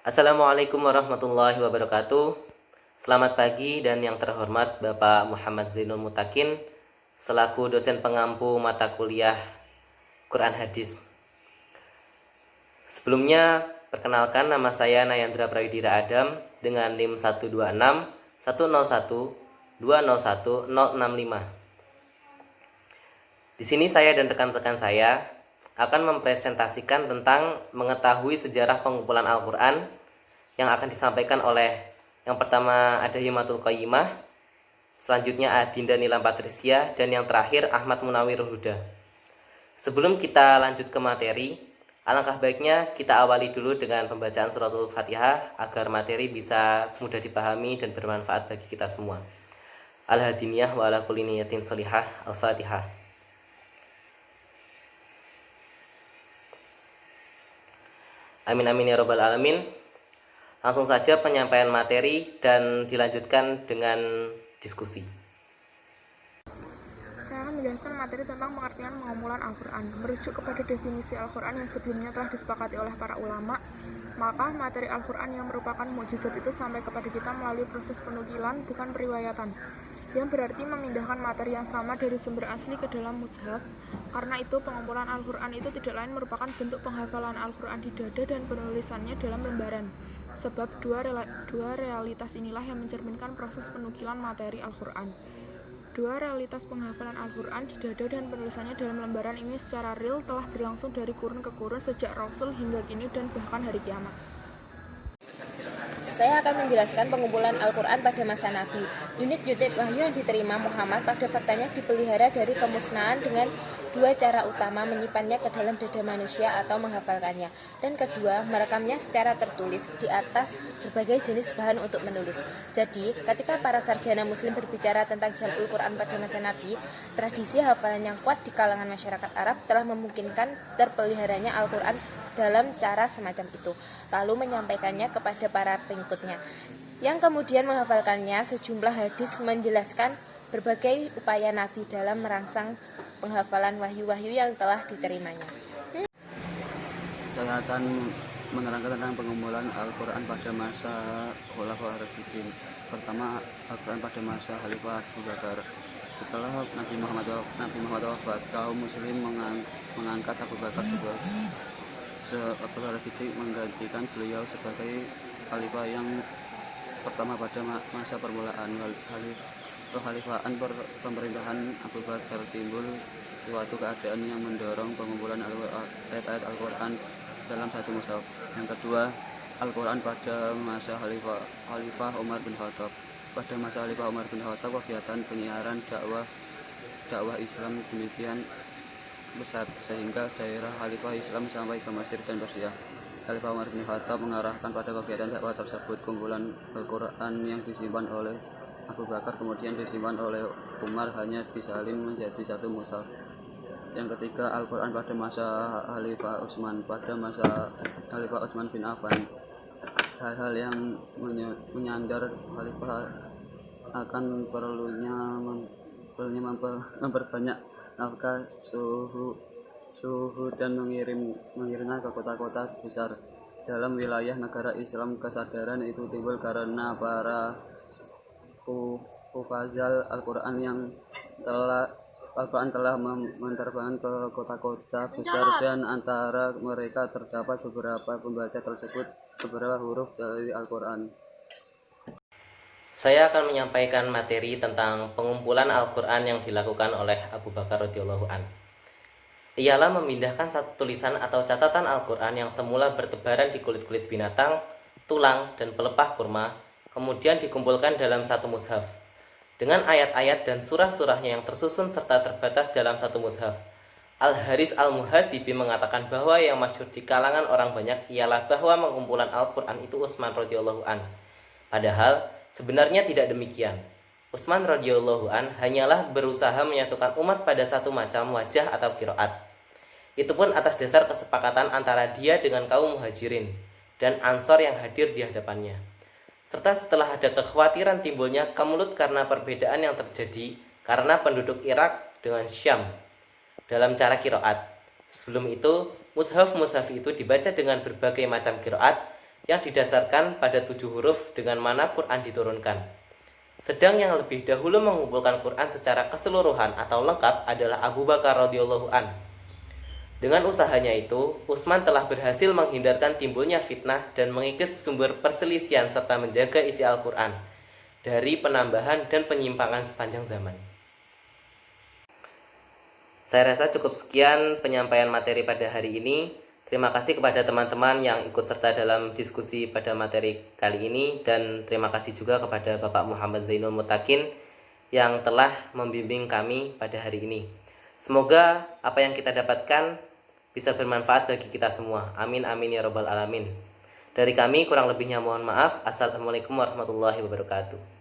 Assalamualaikum warahmatullahi wabarakatuh. Selamat pagi dan yang terhormat Bapak Muhammad Zainul Mutakin selaku dosen pengampu mata kuliah Quran Hadis. Sebelumnya perkenalkan, nama saya Nayandra Prawidira Adam dengan NIM 126 101 201 065. Di sini saya dan rekan-rekan saya akan mempresentasikan tentang mengetahui sejarah pengumpulan Al-Quran yang akan disampaikan oleh yang pertama Adahimatul Qayyimah, selanjutnya Adinda Nilam Patricia, dan yang terakhir Ahmad Munawir Huda. Sebelum kita lanjut ke materi, alangkah baiknya kita awali dulu dengan pembacaan suratul Fatihah agar materi bisa mudah dipahami dan bermanfaat bagi kita semua. Al-Hadiniyah wa ala kulli niyatin sholihah. Al-Fatihah. Amin amin ya robbal alamin. Langsung saja penyampaian materi dan dilanjutkan dengan diskusi. Saya akan menjelaskan materi tentang pengertian pengumpulan Al-Quran. Merujuk kepada definisi Al-Quran yang sebelumnya telah disepakati oleh para ulama, maka materi Al-Quran yang merupakan mukjizat itu sampai kepada kita melalui proses penukilan, bukan periwayatan, yang berarti memindahkan materi yang sama dari sumber asli ke dalam mushaf. Karena itu, pengumpulan Al-Quran itu tidak lain merupakan bentuk penghafalan Al-Quran di dada dan penulisannya dalam lembaran. Sebab dua realitas inilah yang mencerminkan proses penukilan materi Al-Quran. Dua realitas penghafalan Al-Quran di dada dan penulisannya dalam lembaran ini secara real telah berlangsung dari kurun ke kurun sejak Rasul hingga kini dan bahkan hari kiamat. Saya akan menjelaskan pengumpulan Al-Quran pada masa Nabi. Unit-unit wahyu yang diterima Muhammad pada faktanya dipelihara dari kemusnahan dengan dua cara utama: menyimpannya ke dalam dada manusia atau menghafalkannya, dan kedua, merekamnya secara tertulis di atas berbagai jenis bahan untuk menulis. Jadi, ketika para sarjana muslim berbicara tentang Jam'ul Quran pada masa Nabi, tradisi hafalan yang kuat di kalangan masyarakat Arab telah memungkinkan terpeliharanya Al-Quran dalam cara semacam itu, lalu menyampaikannya kepada para pengikutnya, yang kemudian menghafalkannya. Sejumlah hadis menjelaskan berbagai upaya Nabi dalam merangsang penghafalan wahyu-wahyu yang telah diterimanya. Saya akan menerangkan tentang pengumpulan Al-Quran pada masa Khulafaur Rasyidin. Pertama, Al-Quran pada masa Khalifah Abu Bakar. Setelah Nabi Muhammad wafat, kaum muslim mengangkat Abu Bakar sebagai Rasyidin, menggantikan beliau sebagai khalifah yang pertama pada masa permulaan kekhalifahan pemerintahan Abu Bakar. Timbul suatu keadaan yang mendorong pengumpulan ayat-ayat Al-Quran dalam satu mushaf. Yang kedua, Al-Quran pada masa Khalifah Umar bin Khattab. Pada masa Khalifah Umar bin Khattab, kegiatan penyiaran dakwah Islam demikian besar sehingga daerah Khalifah Islam sampai ke Mesir dan Persia. Khalifah Umar bin Khattab mengarahkan pada kegiatan dakwah tersebut. Kumpulan Al-Quran yang disimpan oleh Abu Bakar kemudian disimpan oleh Umar hanya disalin menjadi satu mushaf. Yang ketiga, Al-Quran pada masa Khalifah Utsman. Pada masa Khalifah Utsman bin Affan, hal-hal yang menyandar Khalifah akan perlunya memperbanyak nafkah suhu dan mengirimnya ke kota-kota besar dalam wilayah negara Islam. Kesadaran itu timbul karena para hufazal Al-Quran telah menerbangkan ke kota-kota besar, dan antara mereka terdapat beberapa pembaca tersebut beberapa huruf dari Al-Quran. Saya akan menyampaikan materi tentang pengumpulan Al-Quran yang dilakukan oleh Abu Bakar radhiyallahu an. Ialah memindahkan satu tulisan atau catatan Al-Quran yang semula bertebaran di kulit-kulit binatang, tulang, dan pelepah kurma, kemudian dikumpulkan dalam satu mushaf, dengan ayat-ayat dan surah-surahnya yang tersusun serta terbatas dalam satu mushaf. Al-Haris Al-Muhasibi mengatakan bahwa yang masyhur di kalangan orang banyak ialah bahwa pengumpulan Al-Quran itu Utsman radhiyallahu an. Padahal sebenarnya tidak demikian. Utsman radhiyallahu an hanyalah berusaha menyatukan umat pada satu macam wajah atau qiraat. Itu pun atas dasar kesepakatan antara dia dengan kaum Muhajirin dan Ansor yang hadir di hadapannya. Serta setelah ada kekhawatiran timbulnya kemulut karena perbedaan yang terjadi karena penduduk Irak dengan Syam dalam cara qiraat. Sebelum itu, mushaf-mushaf itu dibaca dengan berbagai macam qiraat yang didasarkan pada 7 huruf dengan mana Quran diturunkan. Sedang yang lebih dahulu mengumpulkan Quran secara keseluruhan atau lengkap adalah Abu Bakar radhiyallahu an. Dengan usahanya itu, Utsman telah berhasil menghindarkan timbulnya fitnah dan mengikis sumber perselisihan serta menjaga isi Al-Quran dari penambahan dan penyimpangan sepanjang zaman. Saya rasa cukup sekian penyampaian materi pada hari ini. Terima kasih kepada teman-teman yang ikut serta dalam diskusi pada materi kali ini, dan terima kasih juga kepada Bapak Muhammad Zainul Mutakin yang telah membimbing kami pada hari ini. Semoga apa yang kita dapatkan bisa bermanfaat bagi kita semua. Amin amin ya robbal alamin. Dari kami kurang lebihnya mohon maaf. Assalamualaikum warahmatullahi wabarakatuh.